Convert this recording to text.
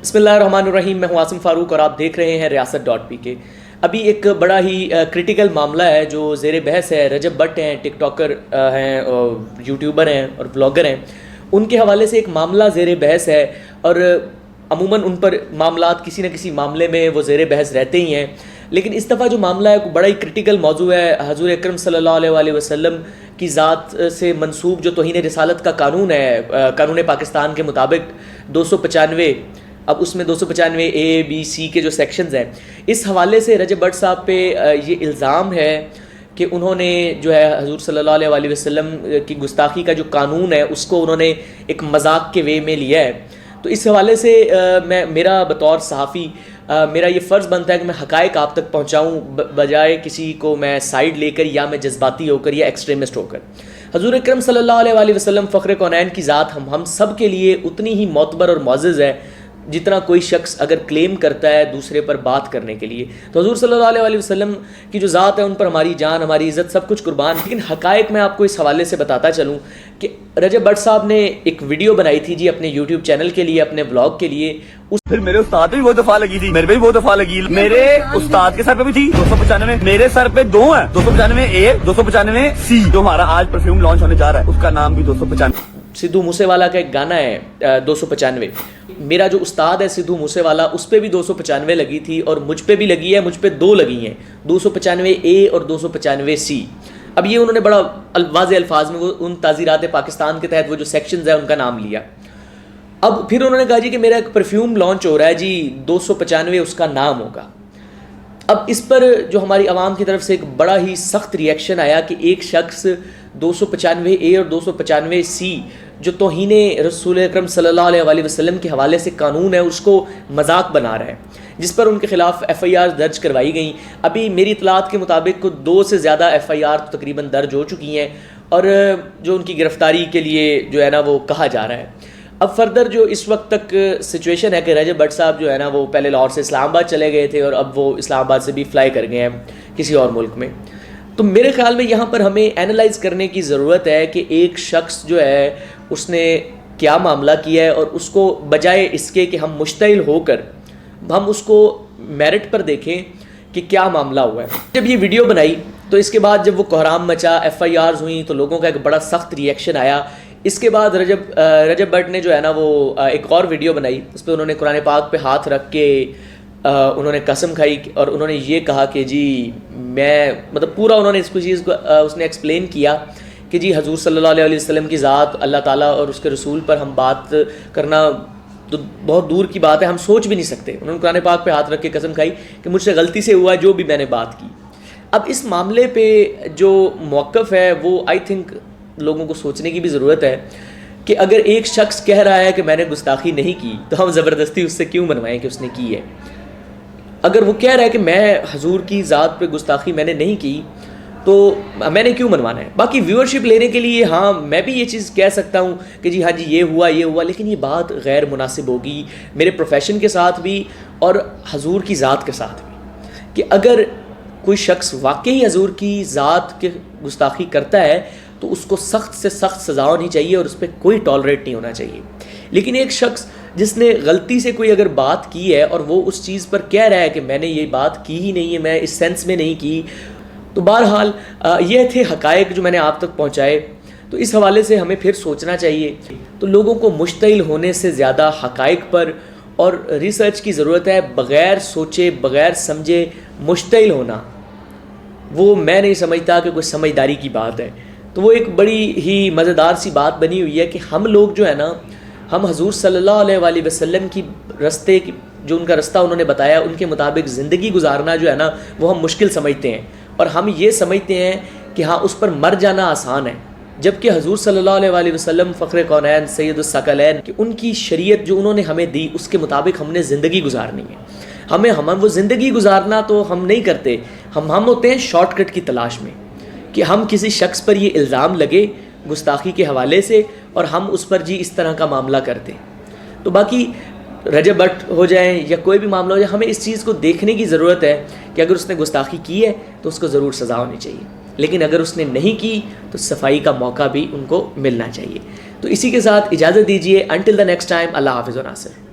بسم اللہ الرحمن الرحیم. میں ہوں عاصم فاروق اور آپ دیکھ رہے ہیں ریاست.pk. ابھی ایک بڑا ہی کرٹیکل معاملہ ہے جو زیر بحث ہے. رجب بٹ ہیں، ٹک ٹاکر ہیں، یوٹیوبر ہیں اور بلاگر ہیں. ان کے حوالے سے ایک معاملہ زیر بحث ہے اور عموماً ان پر معاملات کسی نہ کسی معاملے میں وہ زیر بحث رہتے ہی ہیں. لیکن اس دفعہ جو معاملہ ہے بڑا ہی کرٹیکل موضوع ہے. حضور اکرم صلی اللہ علیہ وآلہ وسلم کی ذات سے منسوب جو توہین رسالت کا قانون ہے، قانون پاکستان کے مطابق 295، اب اس میں 295 اے بی سی کے جو سیکشنز ہیں، اس حوالے سے رجب بٹ صاحب پہ یہ الزام ہے کہ انہوں نے جو ہے حضور صلی اللہ علیہ وآلہ وسلم کی گستاخی کا جو قانون ہے اس کو انہوں نے ایک مذاق کے وے میں لیا ہے. تو اس حوالے سے میرا بطور صحافی میرا یہ فرض بنتا ہے کہ میں حقائق آپ تک پہنچاؤں بجائے کسی کو میں سائیڈ لے کر یا میں جذباتی ہو کر یا ایکسٹریمسٹ ہو کر. حضور اکرم صلی اللہ علیہ وآلہ وسلم فخر کونین کی ذات ہم سب کے لیے اتنی ہی معتبر اور معزز ہے جتنا کوئی شخص اگر کلیم کرتا ہے دوسرے پر بات کرنے کے لیے. تو حضور صلی اللہ علیہ وآلہ وسلم کی جو ذات ہے ان پر ہماری جان، ہماری عزت، سب کچھ قربان. لیکن حقائق میں آپ کو اس حوالے سے بتاتا چلوں کہ رجب بٹ صاحب نے ایک ویڈیو بنائی تھی جی اپنے یوٹیوب چینل کے لیے، اپنے بلاگ کے لیے. پھر میرے استاد پہ بھی بہت دفعہ لگی تھی، میرے پہ بھی بہت دفعہ لگی. میرے استاد کے سر پہ بھی تھی 295، میرے سر پہ دو ہیں، 295 اے 295 سی. جو ہمارا آج پرفیوم لانچ ہونے جا رہا ہے اس کا نام بھی 295. سدھو موسے والا کا ایک گانا ہے 295. میرا جو استاد ہے سدھو موسے والا، اس پہ بھی 295 لگی تھی اور مجھ پہ بھی لگی ہے، مجھ پہ دو لگی ہیں، 295 اے اور 295 سی. اب یہ انہوں نے بڑا واضح الفاظ میں وہ ان تعزیرات پاکستان کے تحت وہ جو سیکشنز ہیں ان کا نام لیا. اب پھر انہوں نے کہا جی کہ میرا ایک پرفیوم لانچ ہو رہا ہے جی 295 اس کا نام ہوگا. اب اس پر جو ہماری عوام کی طرف سے ایک بڑا ہی سخت ری ایکشن آیا کہ ایک شخص 295 اے اور 295 سی جو توہین رسول اکرم صلی اللہ علیہ وآلہ وسلم کے حوالے سے قانون ہے اس کو مذاق بنا رہا ہے، جس پر ان کے خلاف ایف آئی آر درج کروائی گئیں. ابھی میری اطلاعات کے مطابق 2 سے زیادہ ایف آئی آر تقریباً درج ہو چکی ہیں اور جو ان کی گرفتاری کے لیے جو ہے نا وہ کہا جا رہا ہے. اب فردر جو اس وقت تک سچویشن ہے کہ رجب بٹ صاحب جو ہے نا وہ پہلے لاہور سے اسلام آباد چلے گئے تھے اور اب وہ اسلام آباد سے بھی فلائی کر گئے ہیں کسی اور ملک میں. تو میرے خیال میں یہاں پر ہمیں اینالائز کرنے کی ضرورت ہے کہ ایک شخص جو ہے اس نے کیا معاملہ کیا ہے اور اس کو بجائے اس کے کہ ہم مشتعل ہو کر ہم اس کو میرٹ پر دیکھیں کہ کیا معاملہ ہوا ہے. جب یہ ویڈیو بنائی تو اس کے بعد جب وہ کوحرام مچا، ایف آئی آرز ہوئیں تو لوگوں کا ایک بڑا سخت ری ایکشن آیا. اس کے بعد رجب بٹ نے جو ہے نا وہ ایک اور ویڈیو بنائی، اس پہ انہوں نے قرآن پاک پہ ہاتھ رکھ کے انہوں نے قسم کھائی اور انہوں نے یہ کہا کہ جی میں مطلب پورا انہوں نے اس کو چیز کو اس نے ایکسپلین کیا کہ جی حضور صلی اللہ علیہ وسلم کی ذات، اللہ تعالیٰ اور اس کے رسول پر ہم بات کرنا تو بہت دور کی بات ہے، ہم سوچ بھی نہیں سکتے. انہوں نے قرآن پاک پہ ہاتھ رکھ کے قسم کھائی کہ مجھ سے غلطی سے ہوا جو بھی میں نے بات کی. اب اس معاملے پہ جو موقف ہے وہ آئی تھنک لوگوں کو سوچنے کی بھی ضرورت ہے کہ اگر ایک شخص کہہ رہا ہے کہ میں نے گستاخی نہیں کی تو ہم زبردستی اس سے کیوں منوائیں کہ اس نے کی ہے. اگر وہ کہہ رہا ہے کہ میں حضور کی ذات پہ گستاخی میں نے نہیں کی تو میں نے کیوں منوانا ہے. باقی ویورشپ لینے کے لیے ہاں میں بھی یہ چیز کہہ سکتا ہوں کہ جی ہاں جی یہ ہوا، لیکن یہ بات غیر مناسب ہوگی میرے پروفیشن کے ساتھ بھی اور حضور کی ذات کے ساتھ بھی. کہ اگر کوئی شخص واقعی حضور کی ذات کے گستاخی کرتا ہے تو اس کو سخت سے سخت سزا ہونی چاہیے اور اس پہ کوئی ٹالریٹ نہیں ہونا چاہیے. لیکن ایک شخص جس نے غلطی سے کوئی اگر بات کی ہے اور وہ اس چیز پر کہہ رہا ہے کہ میں نے یہ بات کی ہی نہیں ہے، میں اس سینس میں نہیں کی، تو بہرحال یہ تھے حقائق جو میں نے آپ تک پہنچائے. تو اس حوالے سے ہمیں پھر سوچنا چاہیے. تو لوگوں کو مشتعل ہونے سے زیادہ حقائق پر اور ریسرچ کی ضرورت ہے. بغیر سوچے بغیر سمجھے مشتعل ہونا وہ میں نہیں سمجھتا کہ کوئی سمجھداری کی بات ہے. تو وہ ایک بڑی ہی مزیدار سی بات بنی ہوئی ہے کہ ہم لوگ جو ہے نا ہم حضور صلی اللہ علیہ وآلہ وسلم کی رستے کی جو ان کا رستہ انہوں نے بتایا ان کے مطابق زندگی گزارنا جو ہے نا وہ ہم مشکل سمجھتے ہیں اور ہم یہ سمجھتے ہیں کہ ہاں اس پر مر جانا آسان ہے. جبکہ حضور صلی اللہ علیہ وآلہ وسلم فخر کونین سید الثقلین کہ ان کی شریعت جو انہوں نے ہمیں دی اس کے مطابق ہم نے زندگی گزارنی ہے. ہم وہ زندگی گزارنا تو ہم نہیں کرتے، ہم ہوتے ہیں شارٹ کٹ کی تلاش میں کہ ہم کسی شخص پر یہ الزام لگے گستاخی کے حوالے سے اور ہم اس پر جی اس طرح کا معاملہ کرتے. تو باقی رجب بٹ ہو جائیں یا کوئی بھی معاملہ ہو جائے ہمیں اس چیز کو دیکھنے کی ضرورت ہے کہ اگر اس نے گستاخی کی ہے تو اس کو ضرور سزا ہونی چاہیے، لیکن اگر اس نے نہیں کی تو صفائی کا موقع بھی ان کو ملنا چاہیے. تو اسی کے ساتھ اجازت دیجیے. انٹل دا نیکسٹ ٹائم، اللہ حافظ و ناصر.